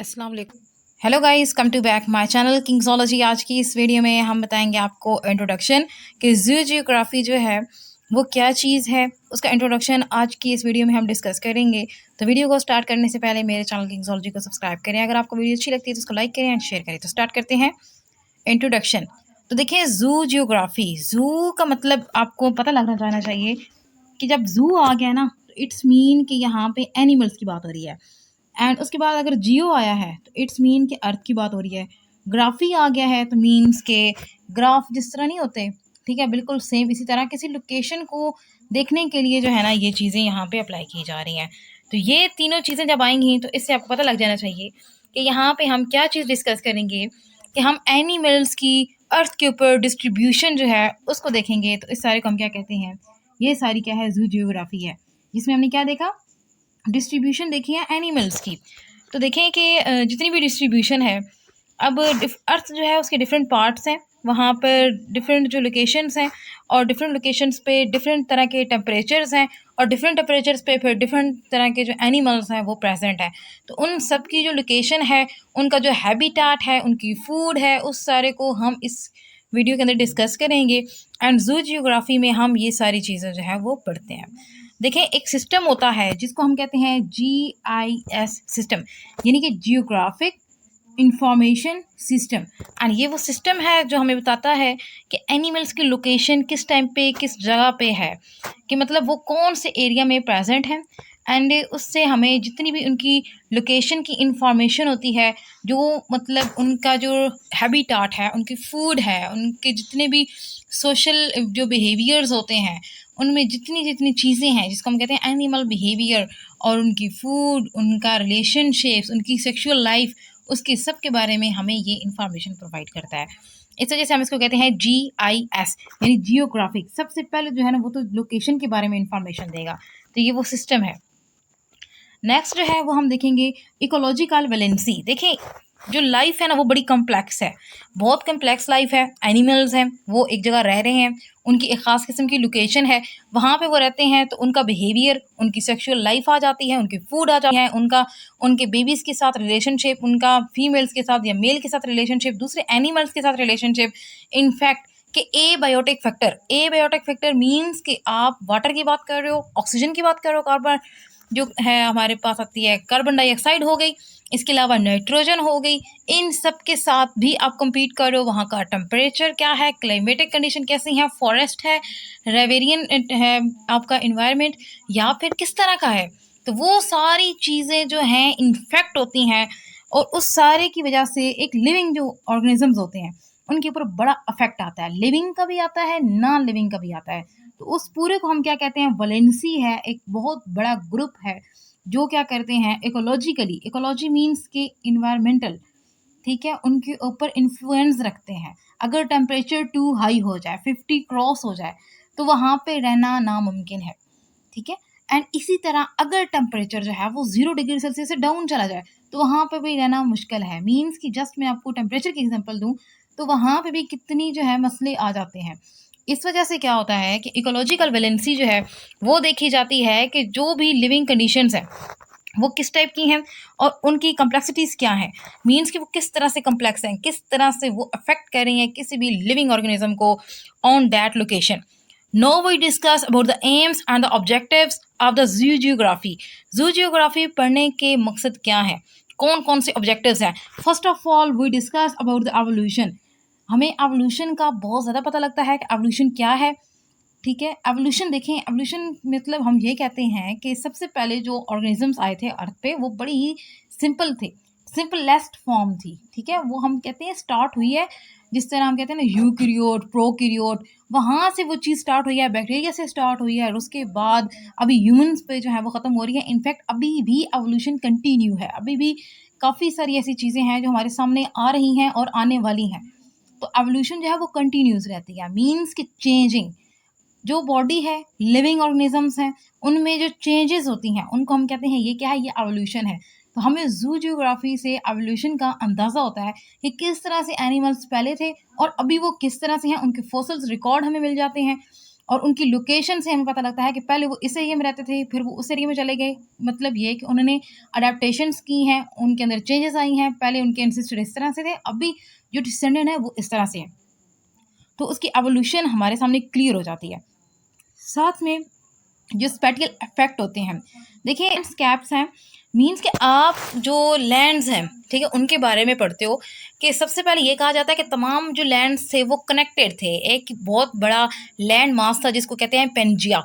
अस्सलाम वालेकुम। Hello guys, come to back my channel Kingsology. आज की इस वीडियो में हम बताएंगे आपको इंट्रोडक्शन कि ज़ू जियोग्राफी जो है वो क्या चीज़ है। उसका इंट्रोडक्शन आज की इस वीडियो में हम डिस्कस करेंगे। तो वीडियो को स्टार्ट करने से पहले मेरे चैनल किंग्सोलॉजी को सब्सक्राइब करें। अगर आपको वीडियो अच्छी लगती है तो उसको लाइक करें एंड शेयर करें। तो स्टार्ट करते हैं इंट्रोडक्शन। तो देखिए, ज़ू जियोग्राफी, ज़ू का मतलब आपको पता लगना जाना चाहिए कि जब ज़ू आ गया ना तो इट्स मीन कि यहाँ पे एनिमल्स की बात हो रही है। एंड उसके बाद अगर जियो आया है तो इट्स मीन के अर्थ की बात हो रही है। ग्राफी आ गया है तो मीन्स के ग्राफ जिस तरह नहीं होते, ठीक है, बिल्कुल सेम इसी तरह किसी लोकेशन को देखने के लिए जो है ना ये चीज़ें यहाँ पे अप्लाई की जा रही हैं। तो ये तीनों चीज़ें जब आएंगी तो इससे आपको पता लग जाना चाहिए कि यहाँ पे हम क्या चीज़ डिस्कस करेंगे कि हम एनिमल्स की अर्थ के ऊपर डिस्ट्रीब्यूशन जो है उसको देखेंगे। तो इस सारे को हम क्या कहते हैं, ये सारी क्या है, जू जियोग्राफी है, जिसमें हमने क्या देखा, डिस्ट्रीब्यूशन देखी है एनिमल्स की। तो देखें कि जितनी भी डिस्ट्रीब्यूशन है, अब अर्थ जो है उसके डिफरेंट पार्ट्स हैं, वहाँ पर डिफरेंट जो लोकेशंस हैं और डिफरेंट लोकेशंस पे डिफरेंट तरह के टेम्परेचर्स हैं और डिफरेंट टेम्परेचर्स पे फिर डिफरेंट तरह के जो एनिमल्स हैं वो प्रेजेंट हैं। तो उन सब की जो लोकेशन है, उनका जो हैबिटाट है, उनकी फूड है, उस सारे को हम इस वीडियो के अंदर डिस्कस करेंगे। एंड जू जियोग्राफी में हम ये सारी चीज़ें जो है वो पढ़ते हैं। देखें, एक सिस्टम होता है जिसको हम कहते हैं GIS सिस्टम, यानी कि जियोग्राफिक इंफॉर्मेशन सिस्टम। एंड ये वो सिस्टम है जो हमें बताता है कि एनिमल्स की लोकेशन किस टाइम पे किस जगह पे है, कि मतलब वो कौन से एरिया में प्रेजेंट है। एंड उससे हमें जितनी भी उनकी लोकेशन की इंफॉर्मेशन होती है, जो मतलब उनका जो हैबिटाट है, उनकी फूड है, उनके जितने भी सोशल जो बिहेवियर्स होते हैं, उनमें जितनी जितनी चीज़ें हैं जिसको हम कहते हैं एनिमल बिहेवियर, और उनकी फूड, उनका रिलेशनशिप्स, उनकी सेक्सुअल लाइफ, उसके सब के बारे में हमें ये इंफॉर्मेशन प्रोवाइड करता है। इस वजह से हम इसको कहते हैं GIS, यानी जियोग्राफिक। सबसे पहले जो है ना वो तो लोकेशन के बारे में इंफॉर्मेशन देगा। तो ये वो सिस्टम है। नेक्स्ट जो है वो हम देखेंगे इकोलॉजिकल वैलेंसी। देखें, जो लाइफ है ना वो बड़ी कम्प्लेक्स है, बहुत कम्प्लेक्स लाइफ है। एनिमल्स हैं, वो एक जगह रह रहे हैं, उनकी एक ख़ास किस्म की लोकेशन है, वहाँ पे वो रहते हैं। तो उनका बिहेवियर, उनकी सेक्सुअल लाइफ आ जाती है, उनकी फूड आ जाती है, उनका उनके बेबीज़ के साथ रिलेशनशिप, उनका फीमेल्स के साथ या मेल के साथ रिलेशनशिप, दूसरे एनिमल्स के साथ रिलेशनशिप। इनफैक्ट कि ए बायोटिक फैक्टर मीन्स कि आप वाटर की बात कर रहे हो, ऑक्सीजन की बात कर रहे हो, कार्बन जो है हमारे पास आती है, कार्बन डाइऑक्साइड हो गई, इसके अलावा नाइट्रोजन हो गई। इन सब के साथ भी आप compete कर रहे हो। वहाँ का टेम्परेचर क्या है, क्लाइमेटिक कंडीशन कैसी है, फॉरेस्ट है, रेवेरियन है आपका इन्वायरमेंट, या फिर किस तरह का है। तो वो सारी चीज़ें जो हैं इन्फेक्ट होती हैं, और उस सारे की वजह से एक लिविंग जो ऑर्गेनिजम्स होते हैं उनके ऊपर बड़ा अफेक्ट आता है। लिविंग का भी आता है, नॉन लिविंग का भी आता है। तो उस पूरे को हम क्या कहते हैं, वैलेंसी है, एक बहुत बड़ा ग्रुप है जो क्या करते हैं इकोलॉजिकली, इकोलॉजी मीन्स के इन्वायरमेंटल, ठीक है, उनके ऊपर इन्फ्लुएंस रखते हैं। अगर टेम्परेचर टू हाई हो जाए, 50 क्रॉस हो जाए, तो वहाँ पे रहना नामुमकिन है, ठीक है। एंड इसी तरह अगर टेम्परेचर जो है वो 0 डिग्री सेल्सियस से डाउन चला जाए तो वहाँ पे भी रहना मुश्किल है। मीन्स कि जस्ट मैं आपको टेम्परेचर की एग्जांपल दूँ तो वहाँ पे भी कितनी जो है मसले आ जाते हैं। इस वजह से क्या होता है कि इकोलॉजिकल वैलेंसी जो है वो देखी जाती है कि जो भी लिविंग कंडीशंस हैं वो किस टाइप की हैं और उनकी कम्प्लेक्सिटीज़ क्या हैं। मीन्स कि वो किस तरह से कम्प्लेक्स हैं, किस तरह से वो अफेक्ट कर रही हैं किसी भी लिविंग ऑर्गेनिज्म को on that location. Now we discuss about the aims and the objectives of the zoo geography. Zoo geography पढ़ने के मकसद क्या है, कौन कौन से objectives हैं। First of all we discuss about the evolution। हमें एवोल्यूशन का बहुत ज़्यादा पता लगता है कि एवोल्यूशन क्या है, ठीक है। एवोल्यूशन देखें, एवोल्यूशन मतलब हम ये कहते हैं कि सबसे पहले जो ऑर्गेनिजम्स आए थे अर्थ पे वो बड़ी ही सिंपल थे, सिंपलेस्ट फॉर्म थी, ठीक है। वो हम कहते हैं स्टार्ट हुई है, जिस तरह हम कहते हैं ना यूकैरियोट, प्रोकैरियोट, वहाँ से वो चीज़ स्टार्ट हुई है, बैक्टीरिया से स्टार्ट हुई है, और उसके बाद अभी ह्यूमंस पे जो है वो ख़त्म हो रही है। इनफैक्ट अभी भी एवोल्यूशन कंटिन्यू है, अभी भी काफ़ी सारी ऐसी चीज़ें हैं जो हमारे सामने आ रही हैं और आने वाली हैं। तो एवोल्यूशन जो है वो कंटिन्यूस रहती है, मीन्स कि चेंजिंग। जो बॉडी है, लिविंग ऑर्गेनिजम्स हैं, उनमें जो चेंजेस होती हैं उनको हम कहते हैं ये क्या है, ये एवोल्यूशन है। तो हमें जू जियोग्राफी से एवोल्यूशन का अंदाज़ा होता है कि किस तरह से एनिमल्स पहले थे और अभी वो किस तरह से हैं, उनके फॉसिल्स रिकॉर्ड हमें मिल जाते हैं। और उनकी लोकेशन से हमें पता लगता है कि पहले वो इस एरिया में रहते थे, फिर वो उस एरिया में चले गए। मतलब ये कि उन्होंने अडेप्टेशंस की हैं, उनके अंदर चेंजेस आई हैं। पहले उनके एंसेस्टर इस तरह से थे, अभी जो डिसेंडेंट है वो इस तरह से है। तो उसकी एवोल्यूशन हमारे सामने क्लियर हो जाती है। साथ में जो स्पेटियल इफेक्ट होते हैं, देखिए स्कैप्स हैं, मीन्स कि आप जो लैंड्स हैं, ठीक है, उनके बारे में पढ़ते हो कि सबसे पहले ये कहा जाता है कि तमाम जो लैंड्स थे वो कनेक्टेड थे। एक बहुत बड़ा लैंड मास था जिसको कहते हैं पेंजिया,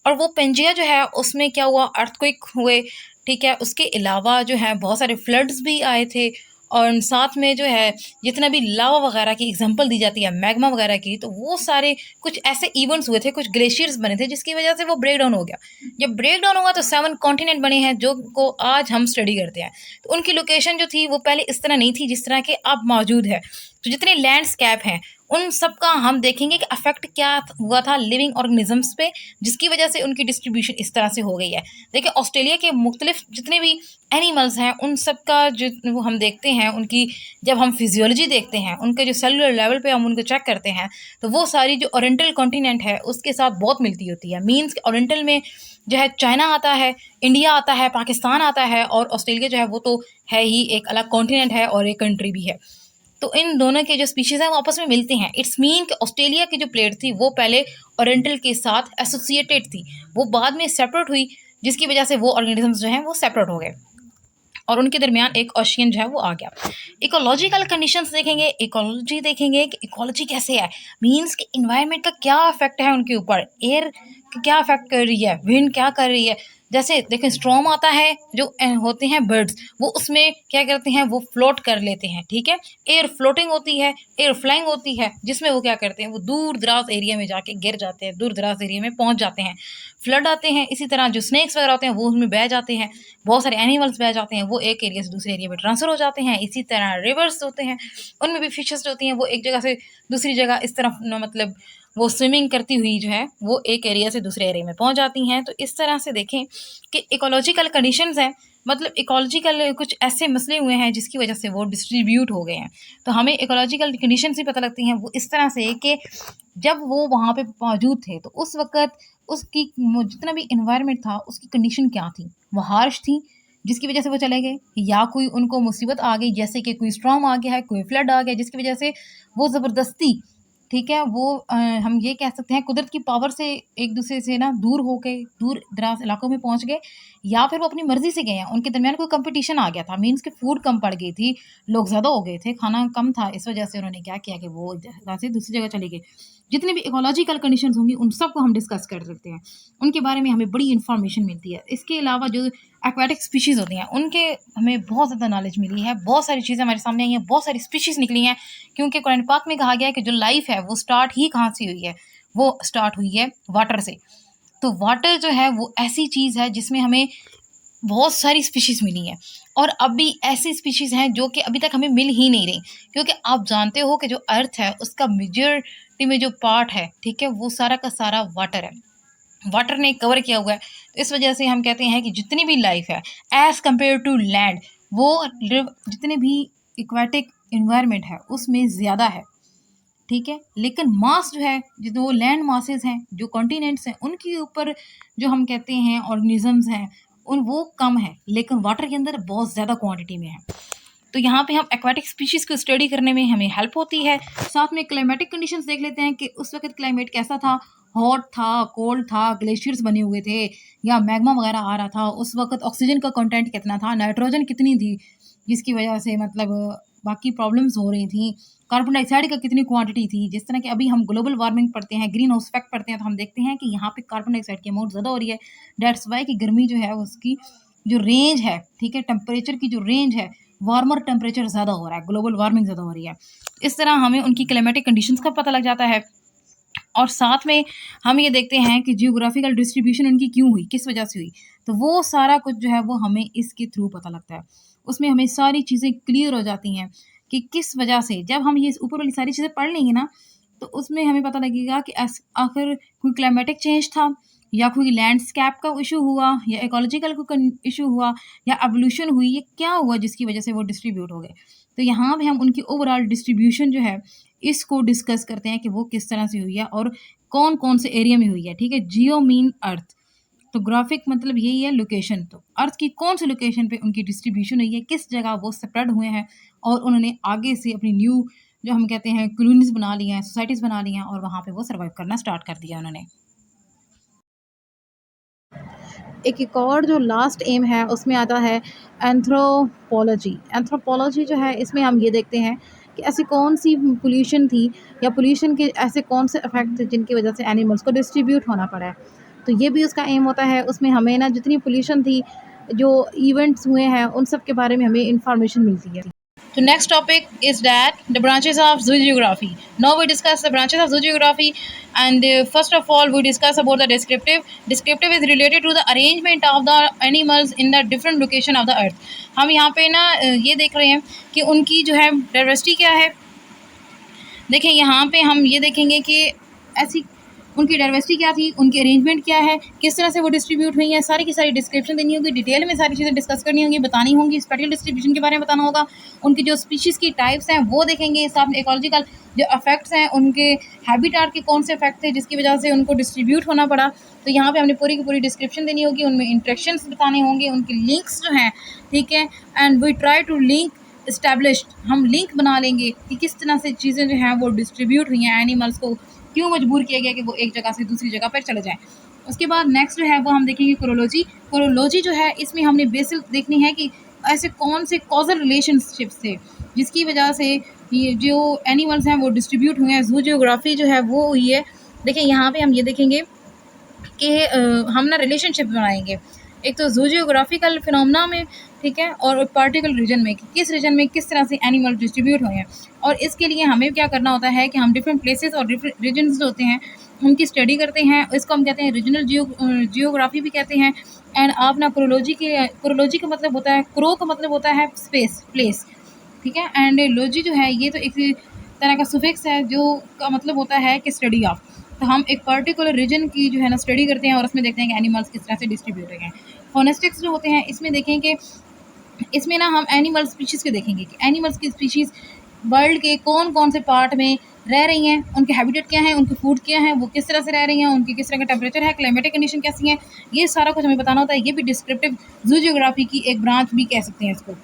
और वो पेंजिया जो है उसमें क्या हुआ, अर्थक्वेक हुए, ठीक है। उसके अलावा जो है बहुत सारे फ्लड्स भी आए थे, और साथ में जो है जितना भी लावा वगैरह की एग्जांपल दी जाती है, मैग्मा वगैरह की, तो वो सारे कुछ ऐसे इवेंट्स हुए थे, कुछ ग्लेशियर्स बने थे जिसकी वजह से वो ब्रेक डाउन हो गया। जब ब्रेक डाउन हुआ तो 7 कॉन्टिनेंट बने हैं जो को आज हम स्टडी करते हैं। तो उनकी लोकेशन जो थी वो पहले इस तरह नहीं थी जिस तरह के अब मौजूद है। तो जितने लैंडस्केप हैं उन सब का हम देखेंगे कि अफेक्ट क्या हुआ था लिविंग ऑर्गेनिजम्स पे, जिसकी वजह से उनकी डिस्ट्रीब्यूशन इस तरह से हो गई है। देखिए ऑस्ट्रेलिया के मुख्तलिफ जितने भी एनिमल्स हैं उन सब का जो वो हम देखते हैं, उनकी जब हम फिजियोलॉजी देखते हैं, उनके जो सेलुलर लेवल पे हम उनको चेक करते हैं, तो वो सारी जो ओरिएंटल कॉन्टिनेंट है उसके साथ बहुत मिलती होती है। मीन्स ओरिएंटल में जो है चाइना आता है, इंडिया आता है, पाकिस्तान आता है, और ऑस्ट्रेलिया जो है वो तो है ही एक अलग कॉन्टिनेंट है और एक कंट्री भी है। तो इन दोनों के जो स्पीशीज हैं वो आपस में मिलते हैं। इट्स मीन कि ऑस्ट्रेलिया की जो प्लेट थी वो पहले ओरिएंटल के साथ एसोसिएटेड थी, वो बाद में सेपरेट हुई, जिसकी वजह से वो ऑर्गेनिजम्स जो हैं वो सेपरेट हो गए और उनके दरमियान एक ओशियन जो है वो आ गया। इकोलॉजिकल कंडीशंस देखेंगे, इकोलॉजी देखेंगे कि इकोलॉजी कैसे है, मीन्स कि इन्वायरमेंट का क्या इफेक्ट है उनके ऊपर, एयर क्या इफेक्ट कर रही है, विंड क्या कर रही है। जैसे देखें स्ट्रॉम आता है, जो होते हैं बर्ड्स वो उसमें क्या करते हैं, वो फ्लोट कर लेते हैं, ठीक है। एयर फ्लोटिंग होती है, एयर फ्लाइंग होती है, जिसमें वो क्या करते हैं, वो दूर दराज एरिया में जाके गिर जाते हैं, दूर दराज एरिया में पहुंच जाते हैं। फ्लड आते हैं, इसी तरह जो स्नेक्स वगैरह होते हैं वो उसमें बह जाते हैं, बहुत सारे एनिमल्स बह जाते हैं, वो एक एरिया से दूसरे एरिया में ट्रांसफर हो जाते हैं। इसी तरह रिवर्स होते हैं, उनमें भी फिशेस होती हैं, वो एक जगह से दूसरी जगह इस तरफ मतलब वो स्विमिंग करती हुई जो है वो एक एरिया से दूसरे एरिया में पहुंच जाती हैं। तो इस तरह से देखें कि इकोलॉजिकल कंडीशंस हैं, मतलब इकोलॉजिकल कुछ ऐसे मसले हुए हैं जिसकी वजह से वो डिस्ट्रीब्यूट हो गए हैं। तो हमें इकोलॉजिकल कंडीशंस ही पता लगती हैं, वो इस तरह से कि जब वो वहाँ पे मौजूद थे तो उस वक़्त उसकी जितना भी एनवायरनमेंट था उसकी कंडीशन क्या थी, वो हार्श थी जिसकी वजह से वो चले गए, या कोई उनको मुसीबत आ गई जैसे कि कोई स्टॉर्म आ गया है, कोई फ्लड आ गया जिसकी वजह से वो ज़बरदस्ती, ठीक है, वो हम ये कह सकते हैं कुदरत की पावर से एक दूसरे से ना दूर हो गए, दूर दराज इलाकों में पहुंच गए, या फिर वो अपनी मर्जी से गए हैं, उनके दरमियान कोई कंपटीशन आ गया था, मीन्स कि फूड कम पड़ गई थी, लोग ज़्यादा हो गए थे, खाना कम था, इस वजह से उन्होंने क्या किया कि वो जगह से दूसरी जगह चले गए। जितनी भी इकोलॉजिकल कंडीशंस होंगी उन सबको हम डिस्कस कर सकते हैं, उनके बारे में हमें बड़ी इंफॉर्मेशन मिलती है। इसके अलावा जो एक्वाटिक स्पीशीज़ होती हैं उनके हमें बहुत ज़्यादा नॉलेज मिली है, बहुत सारी चीज़ें हमारे सामने आई हैं, बहुत सारी स्पीशीज़ निकली हैं, क्योंकि कुरान पाक में कहा गया है कि जो लाइफ है वो स्टार्ट ही कहाँ से हुई है, वो स्टार्ट हुई है वाटर से। तो वाटर जो है वो ऐसी चीज़ है जिसमें हमें बहुत सारी स्पीशीज़ मिली हैं, और अभी ऐसी स्पीशीज़ हैं जो कि अभी तक हमें मिल ही नहीं रही, क्योंकि आप जानते हो कि जो अर्थ है उसका मेजॉरिटी में जो पार्ट है, ठीक है, वो सारा का सारा वाटर है, वाटर ने कवर किया हुआ है। तो इस वजह से हम कहते हैं कि जितनी भी लाइफ है एज़ कम्पेयर टू लैंड, वो जितने भी इक्वेटिक इन्वायरमेंट है उसमें ज़्यादा है, ठीक है। लेकिन मास जो है, जो लैंड मासेस हैं, जो कॉन्टिनेंट्स हैं, उनके ऊपर जो हम कहते हैं ऑर्गेनिजम्स हैं उन वो कम है, लेकिन वाटर के अंदर बहुत ज़्यादा क्वांटिटी में है। तो यहाँ पे हम एक्वाटिक स्पीशीज़ को स्टडी करने में हमें हेल्प होती है। साथ में क्लाइमेटिक कंडीशंस देख लेते हैं कि उस वक्त क्लाइमेट कैसा था, हॉट था, कोल्ड था, ग्लेशियर्स बने हुए थे, या मैग्मा वगैरह आ रहा था, उस वक्त ऑक्सीजन का कंटेंट कितना था, नाइट्रोजन कितनी थी, जिसकी वजह से मतलब बाकी प्रॉब्लम्स हो रही थी, कार्बन डाइऑक्साइड का कितनी क्वांटिटी थी। जिस तरह के अभी हम ग्लोबल वार्मिंग पढ़ते हैं, ग्रीन हाउस इफेक्ट पढ़ते हैं, तो हम देखते हैं कि यहाँ पे कार्बन डाइऑक्साइड की अमाउंट ज़्यादा हो रही है। डेट्स वाई की गर्मी जो है उसकी जो रेंज है, ठीक है, टेम्परेचर की जो रेंज है, वार्मर टेम्परेचर ज़्यादा हो रहा है, ग्लोबल वार्मिंग ज़्यादा हो रही है। इस तरह हमें उनकी क्लाइमेटिक कंडीशंस का पता लग जाता है, और साथ में हम ये देखते हैं कि जियोग्राफिकल डिस्ट्रीब्यूशन उनकी क्यों हुई, किस वजह से हुई, तो वो सारा कुछ जो है वो हमें इसके थ्रू पता लगता है। उसमें हमें सारी चीज़ें क्लियर हो जाती हैं कि किस वजह से, जब हम ये ऊपर वाली सारी चीज़ें पढ़ लेंगे ना, तो उसमें हमें पता लगेगा कि आखिर कोई क्लाइमेटिक चेंज था, या कोई लैंडस्केप का इशू हुआ, या इकोलॉजिकल कोई इशू हुआ, या एवोल्यूशन हुई, ये क्या हुआ जिसकी वजह से वो डिस्ट्रीब्यूट हो गए। तो यहाँ पे हम उनकी ओवरऑल डिस्ट्रीब्यूशन जो है इसको डिस्कस करते हैं कि वो किस तरह से हुई है, और कौन कौन से एरिया में हुई है, ठीक है। जियो मीन अर्थ, तो ग्राफिक मतलब यही है लोकेशन, तो अर्थ की कौन सी लोकेशन पे उनकी डिस्ट्रीब्यूशन हुई है, किस जगह वो स्प्रेड हुए हैं और उन्होंने आगे से अपनी न्यू जो हम कहते हैं कॉलोनीज बना ली हैं, सोसाइटीज़ बना ली हैं और वहाँ पे वो सर्वाइव करना स्टार्ट कर दिया उन्होंने। एक और जो लास्ट एम है उसमें आता है एंथ्रोपोलॉजी। एंथ्रोपोलॉजी जो है इसमें हम ये देखते हैं कि ऐसी कौन सी पोल्यूशन थी या पोल्यूशन के ऐसे कौन से इफ़ेक्ट थे जिनकी वजह से एनिमल्स को डिस्ट्रीब्यूट होना पड़ा है। तो ये भी उसका एम होता है, उसमें हमें ना जितनी पोल्यूशन थी, जो इवेंट्स हुए हैं, उन सब के बारे में हमें इंफॉर्मेशन मिलती है। So next topic is that the branches of zoogeography. Now we discuss the branches of zoogeography, and first of all we discuss about the descriptive. Descriptive is related to the arrangement of the animals in the different location of the earth. हम यहाँ पे ना ये देख रहे हैं कि उनकी जो है डाइवर्सिटी क्या है। देखें यहाँ पे हम ये देखेंगे कि ऐसी उनकी डाइवर्सिटी क्या थी, उनकी अरेंजमेंट क्या है, किस तरह से वो डिस्ट्रीब्यूट हुई हैं, सारी की सारी डिस्क्रिप्शन देनी होगी, डिटेल में सारी चीज़ें डिस्कस करनी होंगी, बतानी होंगी, स्पेशल डिस्ट्रीब्यूशन के बारे में बताना होगा, उनकी जो स्पीशीज़ की टाइप्स हैं वो देखेंगे, साथ में इकोलॉजिकल जो इफेक्ट्स हैं, उनके हैबिटाट के कौन से इफेक्ट थे जिसकी वजह से उनको डिस्ट्रीब्यूट होना पड़ा। तो यहाँ पर हमने पूरी की पूरी डिस्क्रिप्शन देनी होगी, उनमें इंट्रैक्शंस बताने होंगे, उनके लिंक्स जो हैं, ठीक है। And we try to link established, हम लिंक बना लेंगे कि किस तरह से चीज़ें जो हैं वो डिस्ट्रीब्यूट हुई हैं, एनिमल्स को क्यों मजबूर किया गया कि वो एक जगह से दूसरी जगह पर चले जाएं। उसके बाद नेक्स्ट जो है वो हम देखेंगे कोरोलॉजी। कोरोलॉजी जो है इसमें हमने बेसिक देखनी है कि ऐसे कौन से कॉजल रिलेशनशिप्स थे जिसकी वजह से ये जो एनिमल्स हैं वो डिस्ट्रीब्यूट हुए हैं। जू जियोग्राफी जो है वो हुई है। देखिए यहाँ पे हम ये देखेंगे कि हम ना रिलेशनशिप बनाएंगे, एक तो जू जियोग्राफिकल फिनोमेना में, ठीक है, और पार्टिकुलर रीजन में कि किस रीजन में किस तरह से एनिमल डिस्ट्रीब्यूट हुए हैं। और इसके लिए हमें क्या करना होता है कि हम डिफरेंट प्लेसेस और डिफरेंट रीजन्स जो होते हैं उनकी स्टडी करते हैं। इसको हम कहते हैं रीजनल जियोग्राफी भी कहते हैं। एंड आप ना क्रोलॉजी का मतलब होता है, क्रो का मतलब होता है स्पेस, प्लेस, ठीक है। एंड लॉजी जो है ये तो एक तरह का सुफिक्स है जो का मतलब होता है कि स्टडी ऑफ। तो हम एक पर्टिकुलर रीजन की जो है ना स्टडी करते हैं और उसमें देखते हैं कि एनिमल्स किस तरह से डिस्ट्रीब्यूट हुए हैं। फोनेस्टिक्स जो होते हैं इसमें देखें कि इसमें ना हम एनिमल स्पीशीज़ के देखेंगे कि एनिमल्स की स्पीशीज़ वर्ल्ड के कौन कौन से पार्ट में रह रही हैं, उनके हैबिटेट क्या है, उनके फूड क्या है, वो किस तरह से रह रही हैं, उनकी किस तरह का टेम्परेचर है, क्लाइमेटिक कंडीशन कैसी है, ये सारा कुछ हमें बताना होता है। ये भी डिस्क्रिप्टिव जू जियोग्राफी की एक ब्रांच भी कह सकते हैं इसको।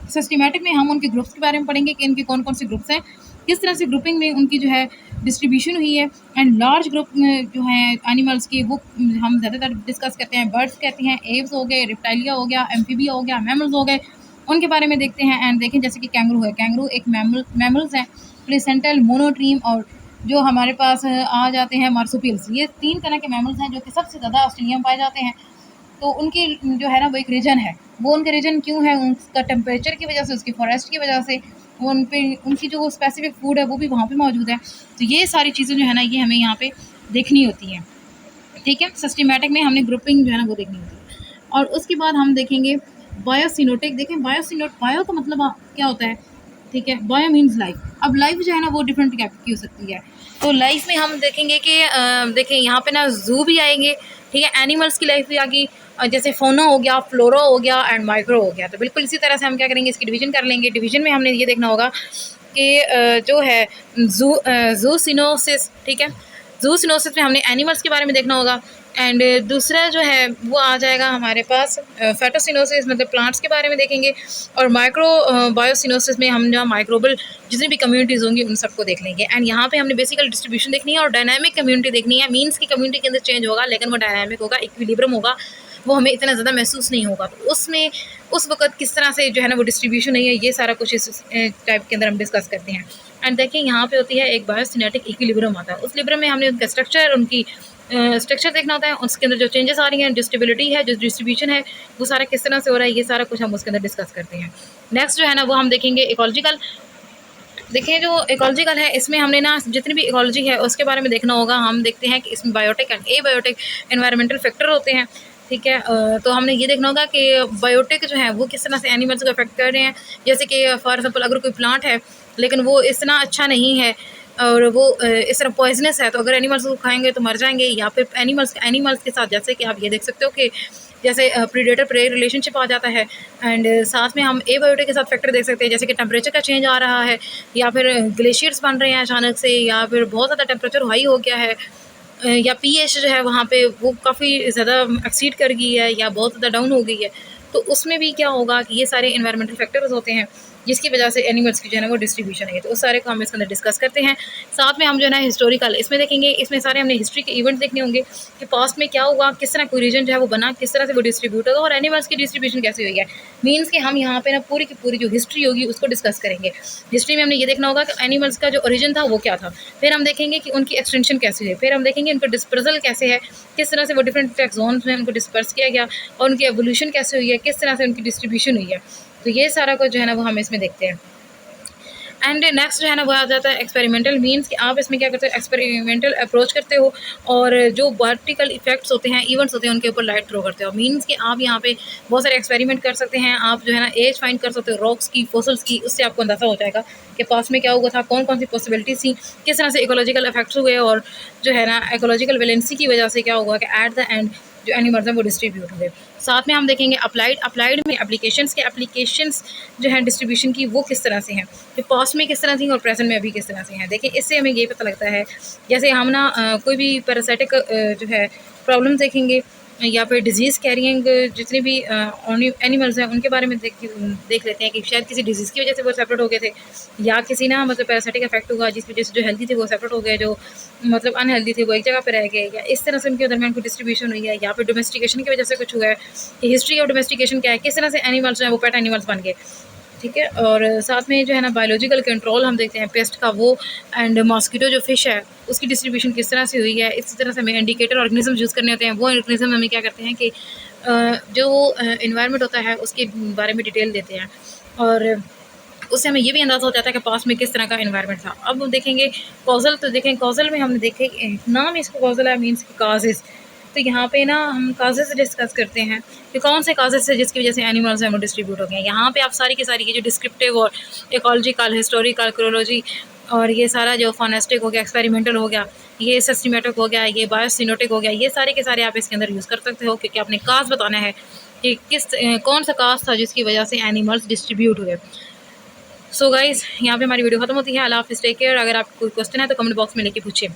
सिस्टमेटिक में हम उनके ग्रुप्स के बारे में पढ़ेंगे कि इनके कौन कौन से ग्रुप्स हैं, किस तरह से ग्रुपिंग में उनकी जो है डिस्ट्रीब्यूशन हुई है। एंड लार्ज ग्रुप में जो है एनिमल्स की वो हम ज़्यादातर डिस्कस करते हैं, बर्ड्स कहते हैं, एव्स हो गए, रिप्टाइलिया हो गया, एम्फीबिया हो गया, मैमल्स हो गए, उनके बारे में देखते हैं। एंड देखें जैसे कि कैंगरू है, कैंगरू एक मैमल्स है, प्लेसेंटल, मोनोट्रीम और जो हमारे पास आ जाते हैं मार्सुपियल्स। ये 3 तरह के मैमल्स हैं जो कि सबसे ज़्यादा ऑस्ट्रेलिया में पाए जाते हैं। तो उनकी जो है ना वो एक रीजन है, वो उनका रीजन क्यों है, उसका टेम्परेचर की वजह से, उसकी फॉरेस्ट की वजह से, वो उन पे उनकी जो स्पेसिफिक फूड है वो भी वहाँ पे मौजूद है। तो ये सारी चीज़ें जो है ना ये हमें यहाँ पे देखनी होती हैं, ठीक है। सिस्टमेटिक में हमने ग्रुपिंग जो है ना वो देखनी होती है। और उसके बाद हम देखेंगे बायोसिनोटिक। देखें बायो का मतलब क्या होता है, ठीक है। Bio means life. अब लाइफ जो है ना वो डिफरेंट टाइप की हो सकती है। तो लाइफ में हम देखेंगे कि देखें यहाँ पे ना जू भी आएंगे, ठीक है, एनिमल्स की लाइफ भी आ गई, जैसे फोना हो गया, फ्लोरा हो गया एंड माइक्रो हो गया। तो बिल्कुल इसी तरह से हम क्या करेंगे, इसकी डिवीजन कर लेंगे। डिवीजन में हमने ये देखना होगा कि जो है जू सिनोसिस, ठीक है, जू सिनोसिस में हमने एनिमल्स के बारे में देखना होगा। एंड दूसरा जो है वो आ जाएगा हमारे पास फेटोसिनोसिस, मतलब प्लांट्स के बारे में देखेंगे। और माइक्रो बायोसिनोसिस में हम जो माइक्रोबल जितनी भी कम्युनिटीज़ होंगी उन सबको देख लेंगे। एंड यहाँ पे हमने बेसिकल डिस्ट्रीब्यूशन देखनी है और डायनामिक कम्युनिटी देखनी है। मीन्स की कम्युनिटी के अंदर चेंज होगा लेकिन वो डायनामिक होगा, इक्विलिब्रियम होगा, वो हमें इतना ज़्यादा महसूस नहीं होगा। तो उसमें उस वक्त किस तरह से जो है ना वो डिस्ट्रीब्यूशन है, ये सारा कुछ इस टाइप के अंदर हम डिस्कस करते हैं। एंड देखिए यहाँ पे होती है एक बायोसिनेटिक इक्विलिब्रियम आता है। उस लिब्रियम में हमने उनका स्ट्रक्चर, उनकी स्ट्रक्चर देखना होता है, उसके अंदर जो चेंजेस आ रही हैं, जो स्टेबिलिटी है, जो डिस्ट्रीब्यूशन है, वो सारा किस तरह से हो रहा है, ये सारा कुछ हम उसके अंदर डिस्कस करते हैं। नेक्स्ट जो है ना वो हम देखेंगे इकोलॉजिकल। देखिए जो इकोलॉजिकल है इसमें हमने ना जितनी भी इकोलॉजी है उसके बारे में देखना होगा। हम देखते हैं कि इसमें biotic and abiotic environmental factor होते हैं, ठीक है। तो हमने ये देखना होगा कि बायोटिक जो है वो किस तरह से एनिमल्स को अफेक्ट कर रहे हैं। जैसे कि फॉर एग्जांपल अगर कोई प्लांट है लेकिन वो इतना अच्छा नहीं है और वो इस तरह पॉइजनस है, तो अगर एनिमल्स को खाएंगे तो मर जाएंगे। या फिर एनिमल्स के साथ जैसे कि आप ये देख सकते हो कि जैसे प्रीडेटर प्रे रिलेशनशिप आ जाता है। एंड साथ में हम एबायोटिक के साथ फैक्टर देख सकते हैं, जैसे कि टेम्परेचर का चेंज आ रहा है, या फिर ग्लेशियर्स बन रहे हैं अचानक से, या फिर बहुत ज़्यादा टेम्परेचर हाई हो गया है, या पीएच जो है वहाँ पे वो काफ़ी ज़्यादा एक्सीड कर गई है या बहुत ज़्यादा डाउन हो गई है, तो उसमें भी क्या होगा कि ये सारे एनवायरमेंटल फैक्टर्स होते हैं जिसकी वजह से एनिमल्स की जो है ना वो डिस्ट्रीब्यूशन है। तो उस सारे को हम इसके अंदर डिस्कस करते हैं। साथ में हम जो है ना हिस्टोरिकल इसमें देखेंगे, इसमें सारे हमने हिस्ट्री के इवेंट देखने होंगे कि पास्ट में क्या हुआ, किस तरह कोई रीजन जो है वो बना, किस तरह से वो डिस्ट्रीब्यूट होगा और एनिमल्स की डिस्ट्रीब्यूशन कैसे हुई है। मीन्स कि हम यहाँ पे ना पूरी की पूरी जो हिस्ट्री होगी उसको डिस्कस करेंगे। हिस्ट्री में हमने ये देखना होगा कि एनिमल्स का जो ओरिजिन था वो क्या था, फिर हम देखेंगे कि उनकी एक्सटेंशन कैसे हुई, फिर हम देखेंगे उनका डिस्पर्सल कैसे है, किस तरह से वो डिफरेंट टैक्सॉन्स में उनको डिस्पर्स किया गया और उनकी एवोल्यूशन कैसे हुई है, किस तरह से उनकी डिस्ट्रीब्यूशन हुई है। तो ये सारा कुछ जो है ना वो हम इसमें देखते हैं। एंड नेक्स्ट जो है ना वो आ जाता है एक्सपेरिमेंटल। मीन्स कि आप इसमें क्या करते हो, एक्सपेरिमेंटल अप्रोच करते हो और जो वर्टिकल इफेक्ट्स होते हैं, इवेंट्स होते हैं, उनके ऊपर लाइट थ्रो करते हो। मीन्स कि आप यहाँ पे बहुत सारे एक्सपेरिमेंट कर सकते हैं। आप जो है ना एज फाइंड कर सकते हो रॉक्स की, फोसल्स की, उससे आपको अंदाज़ा हो जाएगा कि पास में क्या हुआ था, कौन कौन सी पॉसिबिलिटीज थी, किस तरह से इकोलॉजिकल इफेक्ट्स हुए और जो है ना इकोलॉजिकल वैलेंसी की वजह से क्या हुआ कि एट द एंड जो एनिमल्स हैं वो डिस्ट्रीब्यूट हुए। साथ में हम देखेंगे अप्लाइड में एप्लीकेशंस जो है डिस्ट्रीब्यूशन की वो किस तरह से हैं, कि पास्ट में किस तरह थी और प्रेजेंट में अभी किस तरह से हैं। देखिए इससे हमें ये पता लगता है, जैसे हम ना कोई भी पैरासाइटिक जो है प्रॉब्लम देखेंगे या फिर डिजीज़ कैरिंग जितने भी एनिमल्स हैं उनके बारे में देख लेते हैं कि शायद किसी डिजीज़ की वजह से वो सेपरेट हो गए थे या किसी ना मतलब पैरासाइटिक इफेक्ट हुआ जिस वजह से जो हेल्दी थे वो सेपरेट हो गए, जो मतलब अनहेल्दी थे वो एक जगह पे रह गए, या इस तरह से उनके दरमियान कोई डिस्ट्रीब्यूशन हुई है, या फिर डोमेस्टिकेशन की वजह से कुछ हुआ है कि हिस्ट्री ऑफ डोमेस्टिकेशन क्या है, किस तरह से एनिमल्स जो है वो पेट एनिमल्स बन गए। ठीक है, और साथ में जो है ना बायोलॉजिकल कंट्रोल हम देखते हैं पेस्ट का वो, एंड मॉस्किटो जो फिश है उसकी डिस्ट्रीब्यूशन किस तरह से हुई है। इसी तरह से हमें इंडिकेटर ऑर्गेनिज्म यूज़ करने होते हैं। वो ऑर्गेनिज्म हमें क्या करते हैं कि जो इन्वायरमेंट होता है उसके बारे में डिटेल देते हैं और उससे हमें ये भी अंदाज़ा हो जाता है कि पास्ट में किस तरह का इन्वायरमेंट था। अब देखेंगे कॉजल, तो देखें कॉजल में हमने देखे नाम इसको कॉजल है, मीन्स काजेज़। तो यहाँ पे ना हम काजेज़ डिस्कस करते हैं कि कौन से काजेज़ है जिसकी वजह से एनिमल्स हैं वो डिस्ट्रीब्यूट हो गए हैं। यहाँ पे आप सारी की सारी ये जो डिस्क्रिप्टिव और इकोलॉजिकल, हिस्टोरिकल, क्रोलॉजी और ये सारा जो फोनेस्टिक हो गया, एक्सपेरिमेंटल हो गया, ये सिस्टमेटिक हो गया, ये बायोसिनोटिक हो गया, ये सारे के सारे आप इसके अंदर यूज़ कर सकते हो क्योंकि आपने काज बताना है कि कौन सा काज था जिसकी वजह से एनिमल्स डिस्ट्रीब्यूट हुए। सो गाइज़ यहाँ पे हमारी वीडियो खत्म होती है। अल्लाह हाफ़िज़, टेक केयर। अगर आपको कोई क्वेश्चन है तो कमेंट बॉक्स में लेके पूछिए।